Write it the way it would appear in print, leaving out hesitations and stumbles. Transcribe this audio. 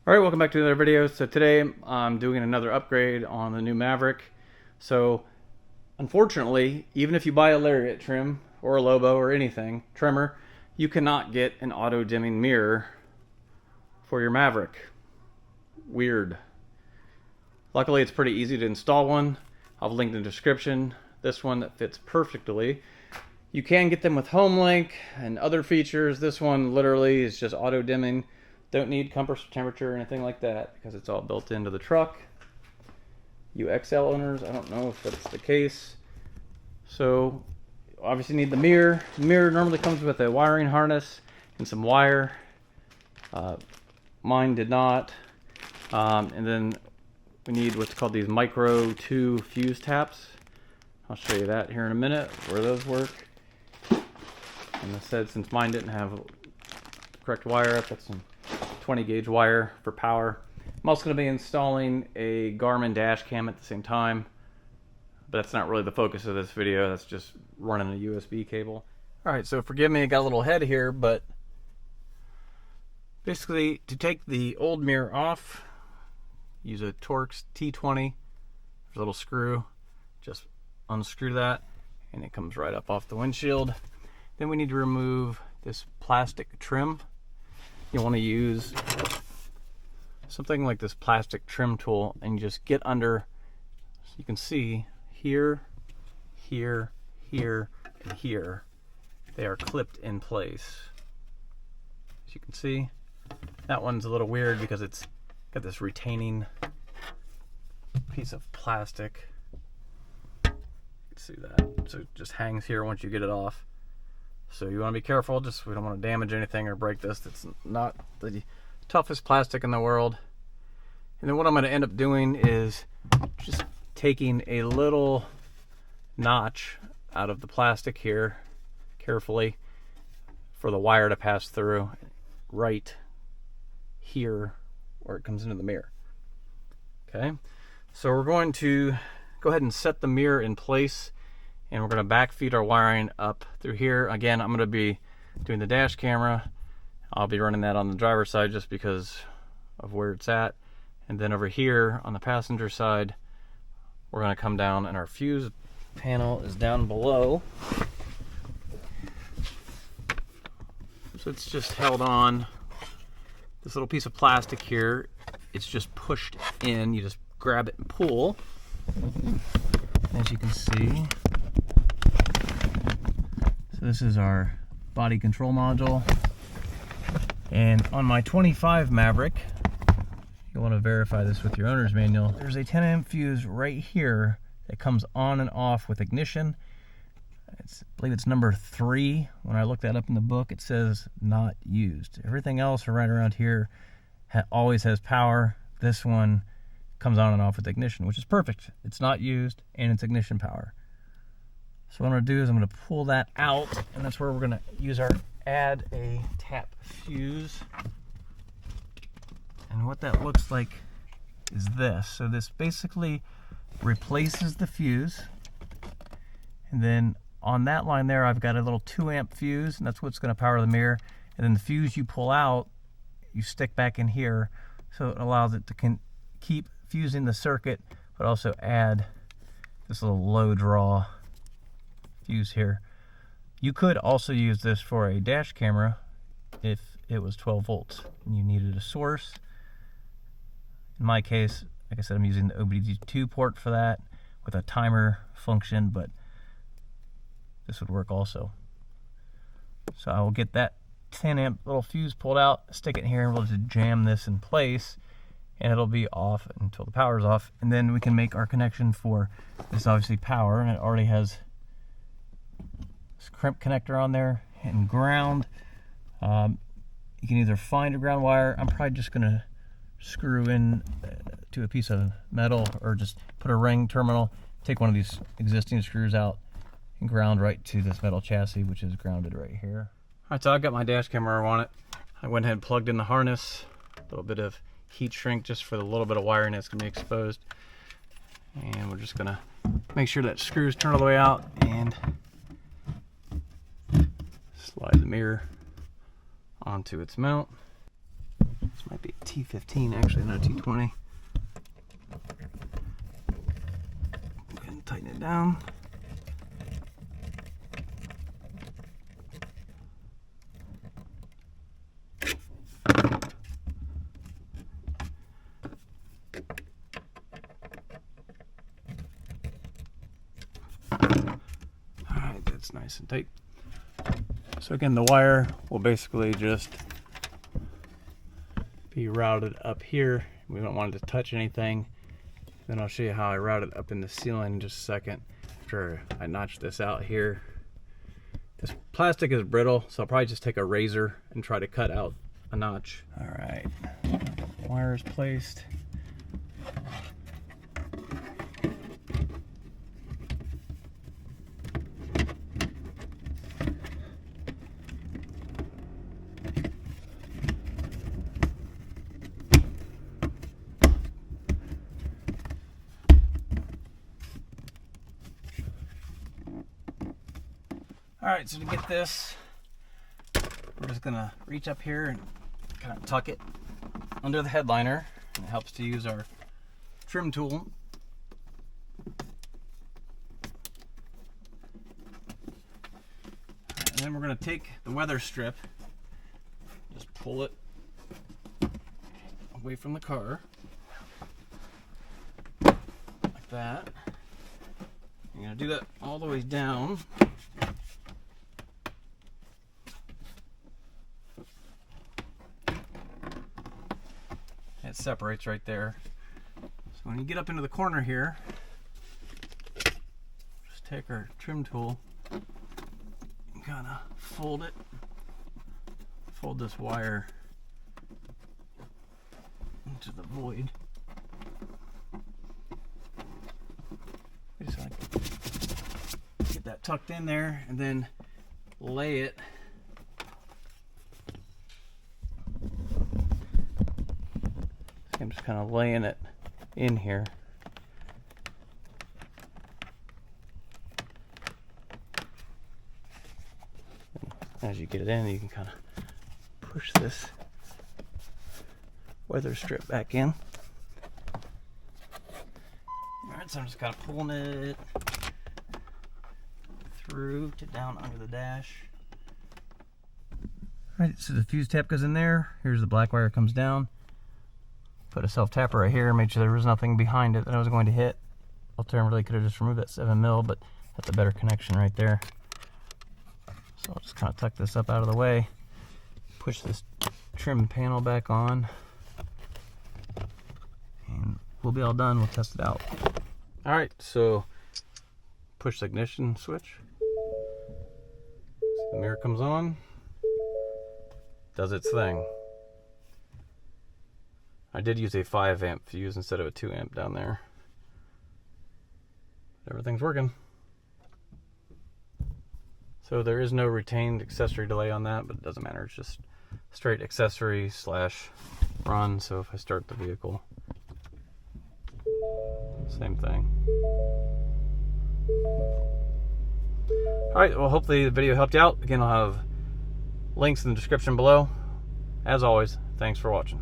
All right, welcome back to another video. So today I'm doing another upgrade on the new Maverick. So unfortunately, even if you buy a Lariat trim or a Lobo or anything, trimmer, you cannot get an auto dimming mirror for your Maverick. Weird. Luckily, it's pretty easy to install one. I'll link in the description. This one that fits perfectly. You can get them with HomeLink and other features. This one literally is just auto dimming. Don't need compass temperature or anything like that because it's all built into the truck. You XL owners, I don't know if that's the case. So obviously need the mirror. The mirror normally comes with a wiring harness and some wire. Mine did not. And then we need what's called these Micro 2 fuse taps. I'll show you that here in a minute, where those work. And I said since mine didn't have the correct wire, I've got some 20 gauge wire for power. I'm also going to be installing a Garmin dash cam at the same time, but that's not really the focus of this video. That's just running a USB cable. Alright, so forgive me, I got a little head here, but basically to take the old mirror off, use a Torx T20. There's a little screw, just unscrew that and it comes right up off the windshield. Then we need to remove this plastic trim. You want to use something like this plastic trim tool and just get under, so you can see here, here, here, and here. They are clipped in place. As you can see, that one's a little weird because it's got this retaining piece of plastic. You can see that. So it just hangs here once you get it off. So you want to be careful, just we don't want to damage anything or break this. It's not the toughest plastic in the world. And then what I'm going to end up doing is just taking a little notch out of the plastic here carefully for the wire to pass through right here where it comes into the mirror. Okay, so we're going to go ahead and set the mirror in place. And we're going to backfeed our wiring up through here. Again, I'm going to be doing the dash camera. I'll be running that on the driver's side just because of where it's at. And then over here on the passenger side, we're going to come down and our fuse panel is down below. So it's just held on. This little piece of plastic here, it's just pushed in. You just grab it and pull. As you can see, this is our body control module. And on my 25 Maverick, you'll want to verify this with your owner's manual, there's a 10 amp fuse right here that comes on and off with ignition. I believe it's number 3. When I looked that up in the book, it says not used. Everything else right around here always has power. This one comes on and off with ignition, which is perfect. It's not used and it's ignition power. So what I'm going to do is I'm going to pull that out, and that's where we're going to use our add a tap fuse. And what that looks like is this. So this basically replaces the fuse. And then on that line there, I've got a little 2 amp fuse, and that's what's going to power the mirror. And then the fuse you pull out, you stick back in here, so it allows it to keep fusing the circuit, but also add this little low draw fuse here. You could also use this for a dash camera if it was 12 volts and you needed a source. In my case, like I said, I'm using the OBD2 port for that with a timer function, but this would work also. So I will get that 10 amp little fuse pulled out, stick it in here, and we'll just jam this in place, and it'll be off until the power's off. And then we can make our connection for this, obviously power, and it already has this crimp connector on there and ground. You can either find a ground wire. I'm probably just going to screw in to a piece of metal or just put a ring terminal, take one of these existing screws out and ground right to this metal chassis, which is grounded right here. Alright, so I've got my dash camera on it. I went ahead and plugged in the harness, a little bit of heat shrink just for the little bit of wiring that's going to be exposed. And we're just going to make sure that screws turn all the way out and slide the mirror onto its mount. This might be T15 actually, not a T20. Go ahead and tighten it down. Alright, that's nice and tight. So again, the wire will basically just be routed up here. We don't want it to touch anything. Then I'll show you how I route it up in the ceiling in just a second after I notch this out here. This plastic is brittle, so I'll probably just take a razor and try to cut out a notch. Alright, wire is placed. Alright, so to get this, we're just going to reach up here and kind of tuck it under the headliner. And it helps to use our trim tool. And then we're going to take the weather strip, just pull it away from the car, like that. You're going to do that all the way down. It separates right there. So when you get up into the corner here, just take our trim tool and kind of fold it. Fold this wire into the void. Just like get that tucked in there and then lay it I'm just kind of laying it in here. As you get it in, you can kind of push this weather strip back in. Alright, so I'm just kind of pulling it through to down under the dash. Alright, so the fuse tap goes in there. Here's the black wire comes down. Put a self-tapper right here, made sure there was nothing behind it that I was going to hit. Alternatively, could have just removed that 7mm, but that's a better connection right there. So I'll just kind of tuck this up out of the way, push this trim panel back on, and we'll be all done. We'll test it out. Alright, so push the ignition switch. So the mirror comes on, does its thing. I did use a 5-amp fuse instead of a 2-amp down there. Everything's working. So there is no retained accessory delay on that, but it doesn't matter. It's just straight accessory / run. So if I start the vehicle, same thing. Alright, well hopefully the video helped you out. Again, I'll have links in the description below. As always, thanks for watching.